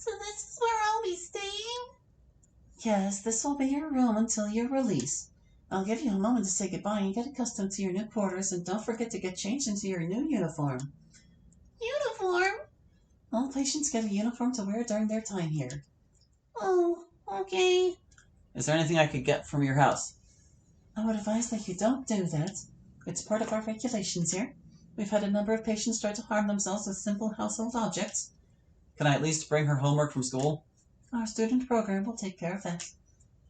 So this is where I'll be staying? Yes, this will be your room until your release. I'll give you a moment to say goodbye and get accustomed to your new quarters, and don't forget to get changed into your new uniform. Uniform? All patients get a uniform to wear during their time here. Oh, okay. Is there anything I could get from your house? I would advise that you don't do that. It's part of our regulations here. We've had a number of patients try to harm themselves with simple household objects. Can I at least bring her homework from school? Our student program will take care of that.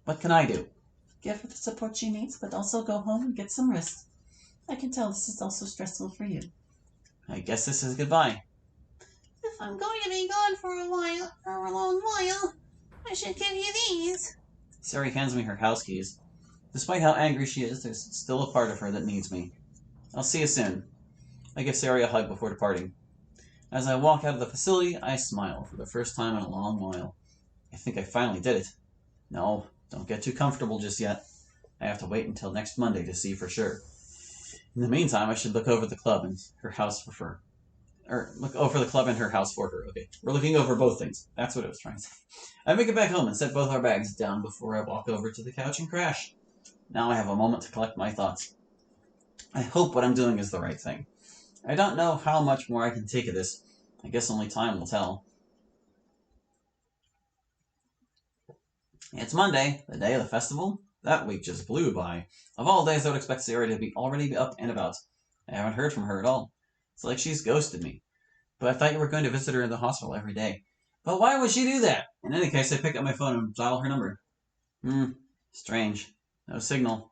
What can I do? Give her the support she needs, but also go home and get some rest. I can tell this is also stressful for you. I guess this is goodbye. If I'm going to be gone for a long while, I should give you these. Sayori hands me her house keys. Despite how angry she is, there's still a part of her that needs me. I'll see you soon. I give Sayori a hug before departing. As I walk out of the facility, I smile for the first time in a long while. I think I finally did it. No, don't get too comfortable just yet. I have to wait until next Monday to see for sure. In the meantime, I should look over the club and her house for her. Look over the club and her house for her. Okay, we're looking over both things. That's what I was trying to say. I make it back home and set both our bags down before I walk over to the couch and crash. Now I have a moment to collect my thoughts. I hope what I'm doing is the right thing. I don't know how much more I can take of this. I guess only time will tell. It's Monday, the day of the festival. That week just blew by. Of all days, I would expect Sayori to already be up and about. I haven't heard from her at all. It's like she's ghosted me. But I thought you were going to visit her in the hospital every day. But why would she do that? In any case, I pick up my phone and dial her number. Strange. No signal.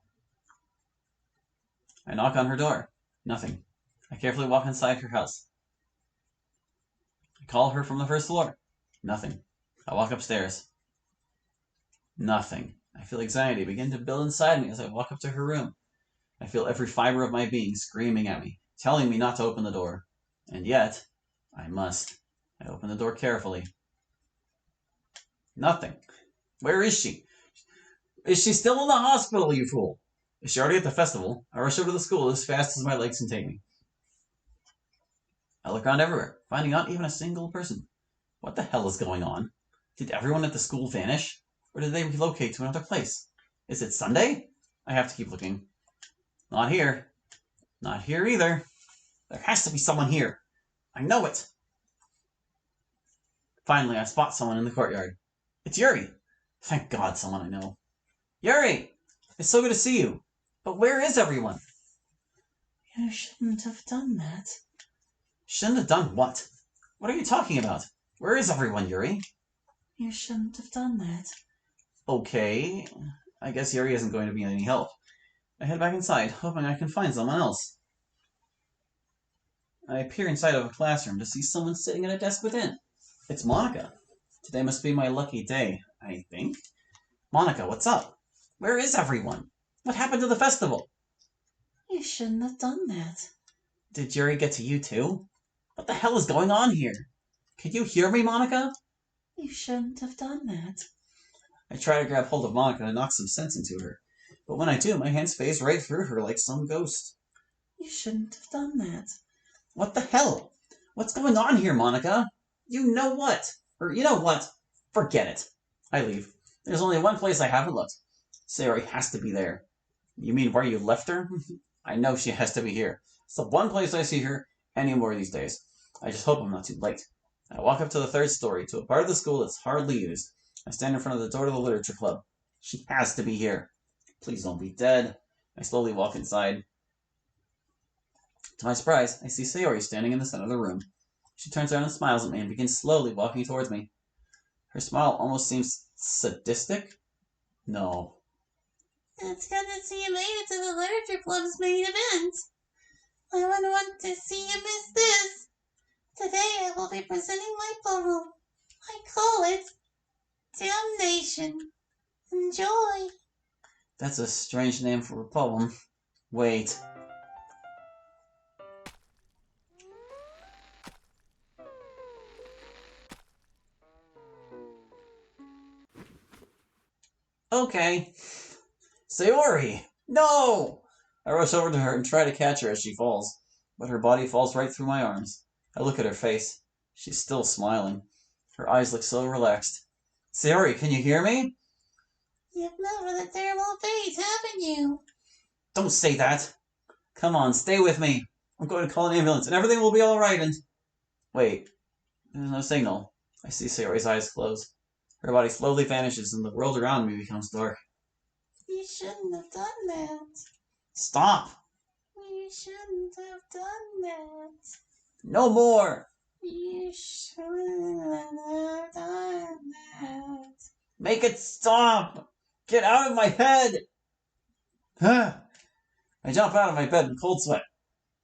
I knock on her door. Nothing. I carefully walk inside her house. I call her from the first floor. Nothing. I walk upstairs. Nothing. I feel anxiety begin to build inside me as I walk up to her room. I feel every fiber of my being screaming at me, telling me not to open the door. And yet, I must. I open the door carefully. Nothing. Where is she? Is she still in the hospital, you fool? Is she already at the festival? I rush over to the school as fast as my legs can take me. I look around everywhere, finding not even a single person. What the hell is going on? Did everyone at the school vanish? Or did they relocate to another place? Is it Sunday? I have to keep looking. Not here. Not here either. There has to be someone here. I know it. Finally, I spot someone in the courtyard. It's Yuri. Thank God, someone I know. Yuri! It's so good to see you. But where is everyone? You shouldn't have done that. Shouldn't have done what? What are you talking about? Where is everyone, Yuri? You shouldn't have done that. Okay. I guess Yuri isn't going to be any help. I head back inside, hoping I can find someone else. I peer inside of a classroom to see someone sitting at a desk within. It's Monica. Today must be my lucky day, I think. Monica, what's up? Where is everyone? What happened to the festival? You shouldn't have done that. Did Yuri get to you too? What the hell is going on here? Can you hear me, Monica? You shouldn't have done that. I try to grab hold of Monica and knock some sense into her. But when I do, my hands phase right through her like some ghost. You shouldn't have done that. What the hell? What's going on here, Monica? You know what? Or you know what? Forget it. I leave. There's only one place I haven't looked. Sayori has to be there. You mean where you left her? I know she has to be here. It's the one place I see her any more these days. I just hope I'm not too late. I walk up to the third story, to a part of the school that's hardly used. I stand in front of the door to the literature club. She has to be here. Please don't be dead. I slowly walk inside. To my surprise, I see Sayori standing in the center of the room. She turns around and smiles at me and begins slowly walking towards me. Her smile almost seems sadistic. No. It's good to see you made it to the literature club's main event. I wouldn't want to see you miss this. Today I will be presenting my poem. I call it Damnation. Enjoy. That's a strange name for a poem. Wait. Okay. Sayori! No! I rush over to her and try to catch her as she falls, but her body falls right through my arms. I look at her face. She's still smiling. Her eyes look so relaxed. Sayori, can you hear me? You've met with a terrible fate, haven't you? Don't say that. Come on, stay with me. I'm going to call an ambulance and everything will be alright and... Wait, there's no signal. I see Sayori's eyes close. Her body slowly vanishes and the world around me becomes dark. You shouldn't have done that. Stop! You shouldn't have done that. No more! You shouldn't have done that. Make it stop! Get out of my head! I jump out of my bed in cold sweat.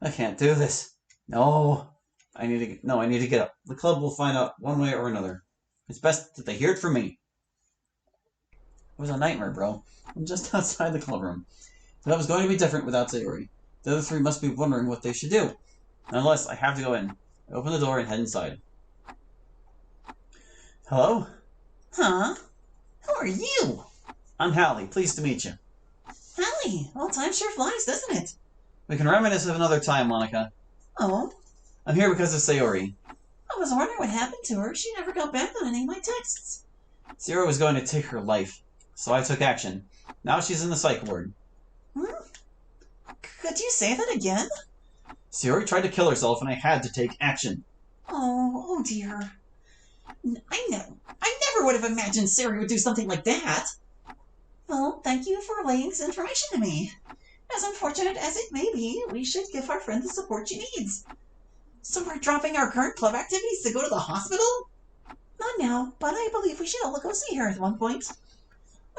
I can't do this. No, I need to get up. The club will find out one way or another. It's best that they hear it from me. It was a nightmare, bro. I'm just outside the clubroom. That was going to be different without Sayori. The other three must be wondering what they should do. Nonetheless, I have to go in. I open the door and head inside. Hello? Huh? Who are you? I'm Hallie. Pleased to meet you. Hallie, well, time sure flies, doesn't it? We can reminisce of another time, Monica. Oh? I'm here because of Sayori. I was wondering what happened to her. She never got back on any of my texts. Sayori was going to take her life, so I took action. Now she's in the psych ward. Could you say that again? Sayori tried to kill herself and I had to take action. Oh dear. I never would have imagined Sayori would do something like that. Well, thank you for relaying this information to me. As unfortunate as it may be, we should give our friend the support she needs. So we're dropping our current club activities to go to the hospital? Not now, but I believe we should all go see her at one point.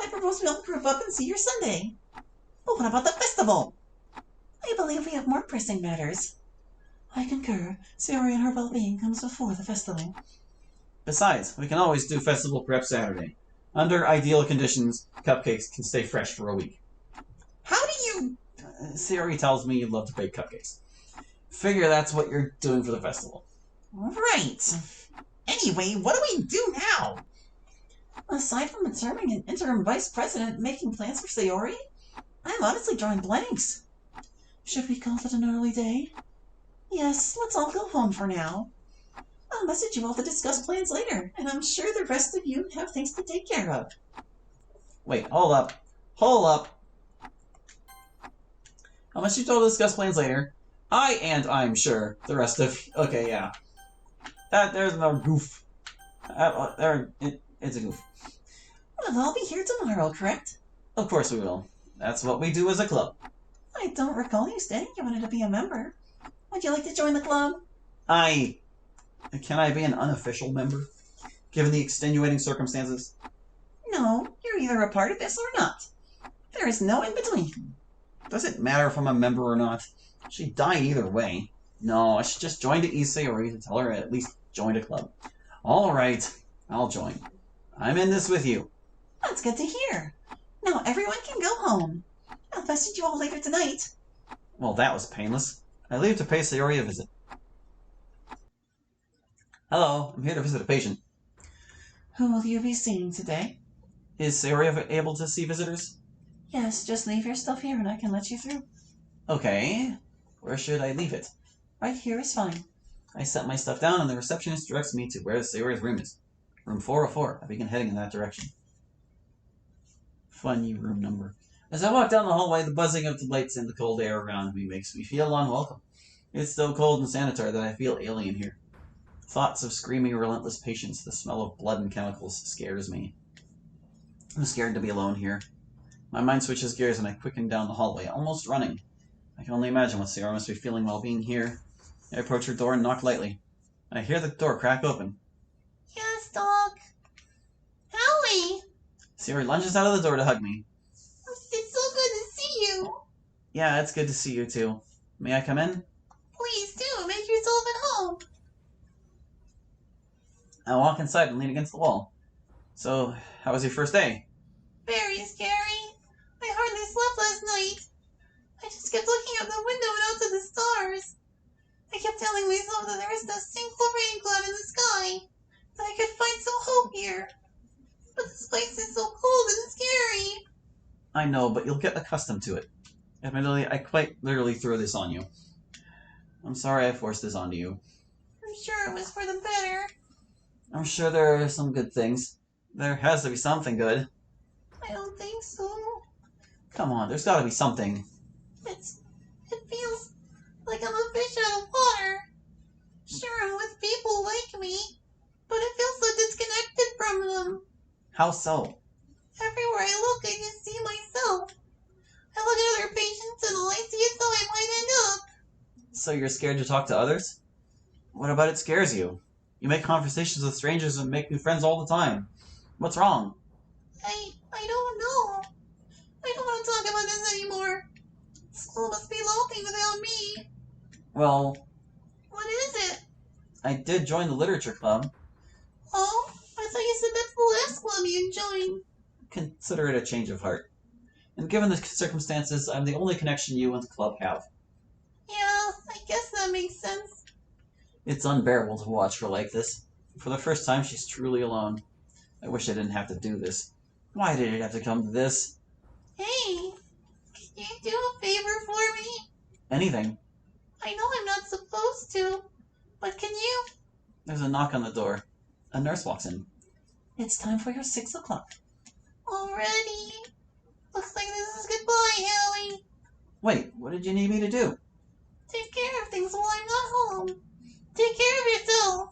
I propose we all group up and see her Sunday. But what about the festival? I believe we have more pressing matters. I concur. Sayori and her well-being comes before the festival. Besides, we can always do festival prep Saturday. Under ideal conditions, cupcakes can stay fresh for a week. How do you... Sayori tells me you love to bake cupcakes. Figure that's what you're doing for the festival. Right. Anyway, what do we do now? Aside from serving an interim vice president and making plans for Sayori, I'm honestly drawing blanks. Should we call it an early day? Yes, let's all go home for now. I'll message you all to discuss plans later, and I'm sure the rest of you have things to take care of. Wait, hold up. Hold up. I'll message you all to discuss plans later. I'm sure the rest of... Okay, yeah. There's another goof. It's a goof. We'll all be here tomorrow, correct? Of course we will. That's what we do as a club. I don't recall you stating you wanted to be a member. Would you like to join the club? Can I be an unofficial member? Given the extenuating circumstances? No, you're either a part of this or not. There is no in between. Does it matter if I'm a member or not? She'd die either way. No, I should just join to ease Sayori to tell her I at least joined a club. Alright, I'll join. I'm in this with you. That's good to hear. Now everyone can go home. I'll message you all later tonight. Well, that was painless. I leave to pay Sayori a visit. Hello, I'm here to visit a patient. Who will you be seeing today? Is Sayori able to see visitors? Yes, just leave your stuff here and I can let you through. Okay. Where should I leave it? Right here is fine. I set my stuff down and the receptionist directs me to where Sayori's room is. Room 404. I begin heading in that direction. Funny room number. As I walk down the hallway, the buzzing of the lights and the cold air around me makes me feel unwelcome. It's so cold and sanitary that I feel alien here. Thoughts of screaming, relentless patients, the smell of blood and chemicals scares me. I'm scared to be alone here. My mind switches gears and I quicken down the hallway, almost running. I can only imagine what Sayori must be feeling while being here. I approach her door and knock lightly. I hear the door crack open. Yes, Doc. Howie! Sayori lunges out of the door to hug me. It's so good to see you. Yeah, it's good to see you too. May I come in? Please do. Make yourself at home. I walk inside and lean against the wall. So, how was your first day? Very scary. I hardly slept last night. I just kept looking out the window and out to the stars. I kept telling myself that there was no single rain cloud in the sky, that I could find some hope here. But this place is so cold and scary. I know, but you'll get accustomed to it. Admittedly, I quite literally threw this on you. I'm sorry I forced this onto you. I'm sure it was for the better. I'm sure there are some good things. There has to be something good. I don't think so. Come on, there's gotta be something. It feels like I'm a fish out of water. Sure, I'm with people like me, but it feels so disconnected from them. How so? Everywhere I look, I just see myself. I look at other patients and all I see is how I might end up. So you're scared to talk to others? What about it scares you? You make conversations with strangers and make new friends all the time. What's wrong? I don't know. I don't want to talk about this anymore. School must be lonely without me. Well, What is it? I did join the literature club. Oh, I thought you said that's the last club you joined. Consider it a change of heart. And given the circumstances, I'm the only connection you and the club have. Yeah, I guess that makes sense. It's unbearable to watch her like this. For the first time, she's truly alone. I wish I didn't have to do this. Why did it have to come to this? Hey, can you do a favor for me? Anything. I know I'm not supposed to, but can you? There's a knock on the door. A nurse walks in. It's time for your 6 o'clock. Already? Looks like this is goodbye, Hallie. Wait, what did you need me to do? Take care of things while I'm not home. Take care of yourself.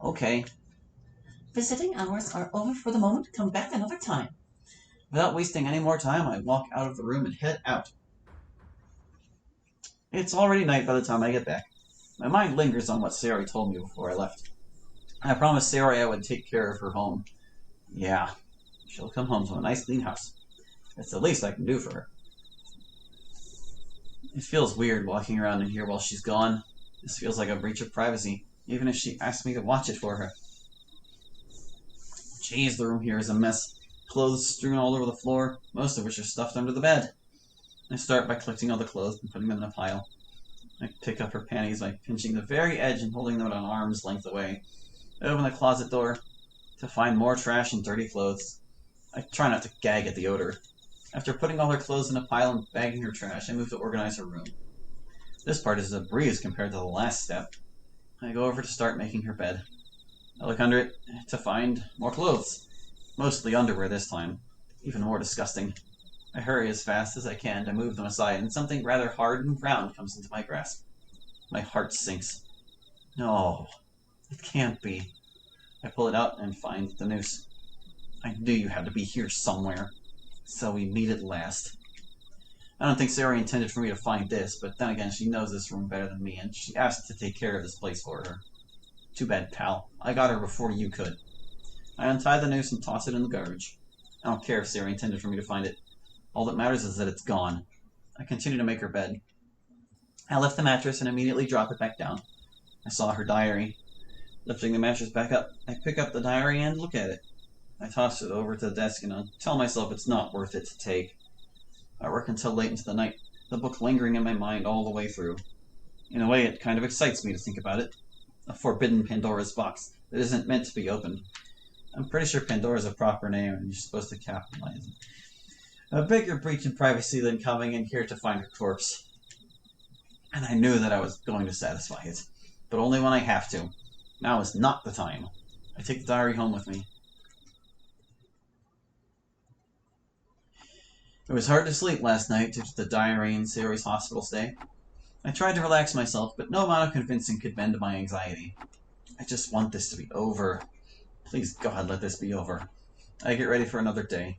Okay. Visiting hours are over for the moment. Come back another time. Without wasting any more time, I walk out of the room and head out. It's already night by the time I get back. My mind lingers on what Sayori told me before I left. I promised Sayori I would take care of her home. Yeah, she'll come home to a nice clean house. It's the least I can do for her. It feels weird walking around in here while she's gone. This feels like a breach of privacy, even if she asked me to watch it for her. Jeez, the room here is a mess. Clothes strewn all over the floor, most of which are stuffed under the bed. I start by collecting all the clothes and putting them in a pile. I pick up her panties by pinching the very edge and holding them at an arm's length away. I open the closet door to find more trash and dirty clothes. I try not to gag at the odor. After putting all her clothes in a pile and bagging her trash, I move to organize her room. This part is a breeze compared to the last step. I go over to start making her bed. I look under it to find more clothes. Mostly underwear this time. Even more disgusting. I hurry as fast as I can to move them aside, and something rather hard and round comes into my grasp. My heart sinks. No, it can't be. I pull it out and find the noose. I knew you had to be here somewhere. So we meet at last. I don't think Sayori intended for me to find this, but then again, she knows this room better than me, and she asked to take care of this place for her. Too bad, pal. I got her before you could. I untie the noose and toss it in the garbage. I don't care if Sayori intended for me to find it. All that matters is that it's gone. I continue to make her bed. I lift the mattress and immediately drop it back down. I saw her diary. Lifting the mattress back up, I pick up the diary and look at it. I toss it over to the desk and I tell myself it's not worth it to take. I work until late into the night, the book lingering in my mind all the way through. In a way, it kind of excites me to think about it. A forbidden Pandora's box that isn't meant to be opened. I'm pretty sure Pandora's a proper name and you're supposed to capitalize it. A bigger breach in privacy than coming in here to find her corpse. And I knew that I was going to satisfy it, but only when I have to. Now is not the time. I take the diary home with me. It was hard to sleep last night due to the diary and Sayori's hospital stay. I tried to relax myself, but no amount of convincing could bend my anxiety. I just want this to be over. Please, God, let this be over. I get ready for another day.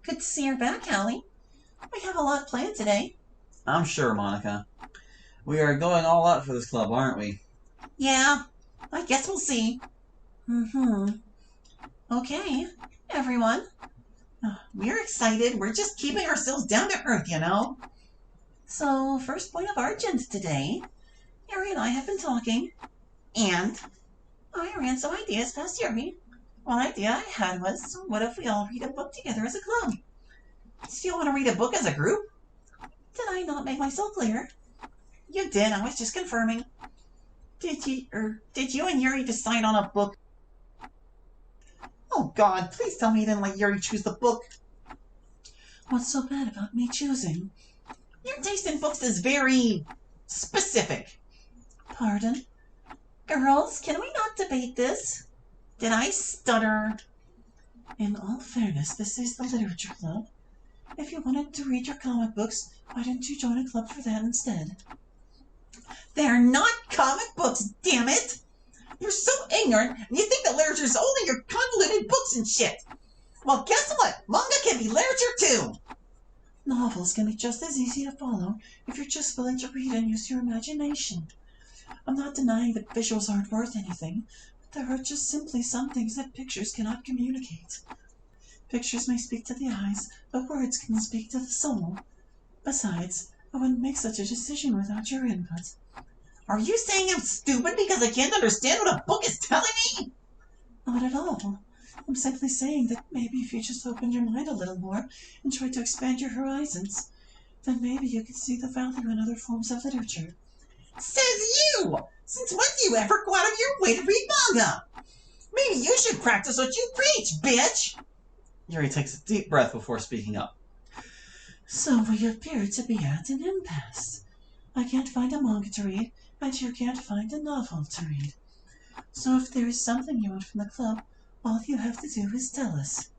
Good to see you're back, Hallie. We have a lot planned today. I'm sure, Monica. We are going all out for this club, aren't we? Yeah, I guess we'll see. Okay, everyone. We're excited. We're just keeping ourselves down to earth, you know. So, first point of our agenda today, Yuri and I have been talking, and I ran some ideas past Yuri. One idea I had was, what if we all read a book together as a club? Do you want to read a book as a group? Did I not make myself clear? You did. I was just confirming. Did you and Yuri decide on a book? Oh God, please tell me you didn't let Yuri choose the book. What's so bad about me choosing? Your taste in books is very specific. Pardon? Girls, can we not debate this? Did I stutter? In all fairness, this is the literature club. If you wanted to read your comic books, why didn't you join a club for that instead? They're not comic books, damn it! You're so ignorant, and you think that literature is only your convoluted books and shit. Well, guess what? Manga can be literature too. Novels can be just as easy to follow if you're just willing to read and use your imagination. I'm not denying that visuals aren't worth anything, but there are just simply some things that pictures cannot communicate. Pictures may speak to the eyes, but words can speak to the soul. Besides, I wouldn't make such a decision without your input. Are you saying I'm stupid because I can't understand what a book is telling me? Not at all. I'm simply saying that maybe if you just opened your mind a little more and tried to expand your horizons, then maybe you could see the value in other forms of literature. Says you! Since when do you ever go out of your way to read manga? Maybe you should practice what you preach, bitch! Yuri takes a deep breath before speaking up. So we appear to be at an impasse. I can't find a manga to read, and you can't find a novel to read. So if there is something you want from the club, all you have to do is tell us.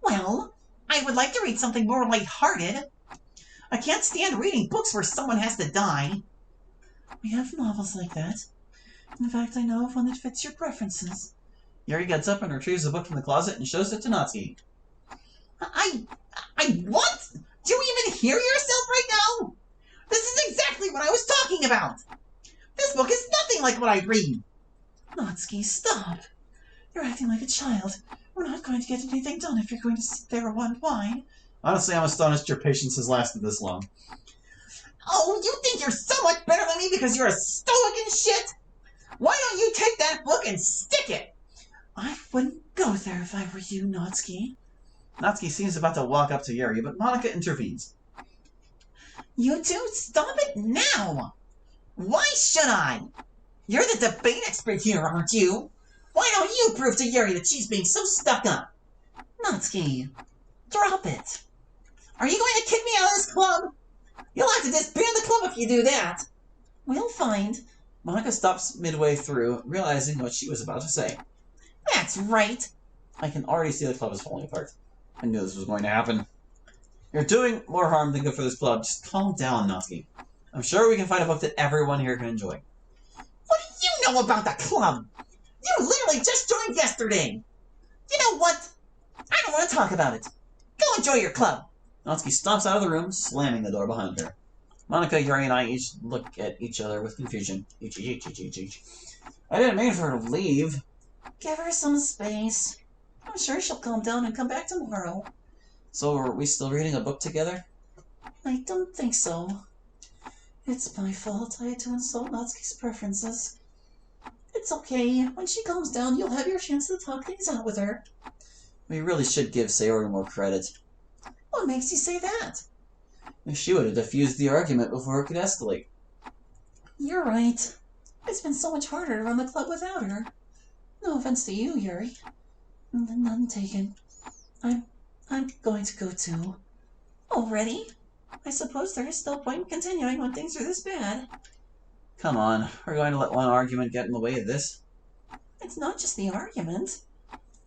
Well, I would like to read something more light-hearted. I can't stand reading books where someone has to die. We have novels like that. In fact, I know of one that fits your preferences. Yuri gets up and retrieves a book from the closet and shows it to Natsuki. I what? Do you even hear yourself right now? This is exactly what I was talking about. This book is nothing like what I read. Natsuki, stop. You're acting like a child. We're not going to get anything done if you're going to sit there and whine. Honestly, I'm astonished your patience has lasted this long. Oh, you think you're so much better than me because you're a stoic and shit? Why don't you take that book and stick it? I wouldn't go there if I were you, Natsuki. Natsuki seems about to walk up to Yuri, but Monika intervenes. You two, stop it now! Why should I? You're the debate expert here, aren't you? Why don't you prove to Yuri that she's being so stuck up? Natsuki, drop it. Are you going to kick me out of this club? You'll have to disband the club if you do that. We'll find. Monika stops midway through, realizing what she was about to say. That's right. I can already see the club is falling apart. I knew this was going to happen. You're doing more harm than good for this club. Just calm down, Natsuki. I'm sure we can find a book that everyone here can enjoy. What do you know about the club? You literally just joined yesterday. You know what? I don't want to talk about it. Go enjoy your club. Natsuki stomps out of the room, slamming the door behind her. Monika, Yuri, and I each look at each other with confusion. Each. I didn't mean for her to leave. Give her some space. I'm sure she'll calm down and come back tomorrow. So are we still reading a book together? I don't think so. It's my fault. I had to insult Natsuki's preferences. It's okay. When she calms down, you'll have your chance to talk things out with her. We really should give Sayori more credit. What makes you say that? She would have diffused the argument before it could escalate. You're right. It's been so much harder to run the club without her. No offense to you, Yuri. None taken. I'm going to go too. Already? I suppose there is still point in continuing when things are this bad. Come on, we're going to let one argument get in the way of this? It's not just the argument.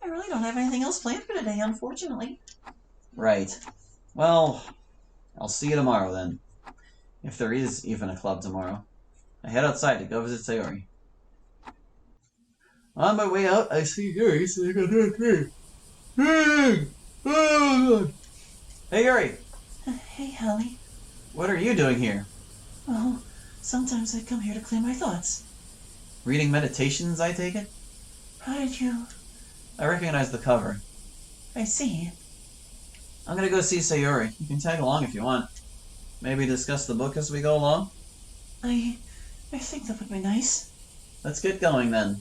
I really don't have anything else planned for today, unfortunately. Right. Well, I'll see you tomorrow then. If there is even a club tomorrow. I head outside to go visit Sayori. On my way out, I see Yuri sitting on her tree. Hey, Yuri! Hey, Hallie. What are you doing here? Well, sometimes I come here to clear my thoughts. Reading meditations, I take it? How did you... I recognize the cover. I see. I'm gonna go see Sayori. You can tag along if you want. Maybe discuss the book as we go along? I think that would be nice. Let's get going then.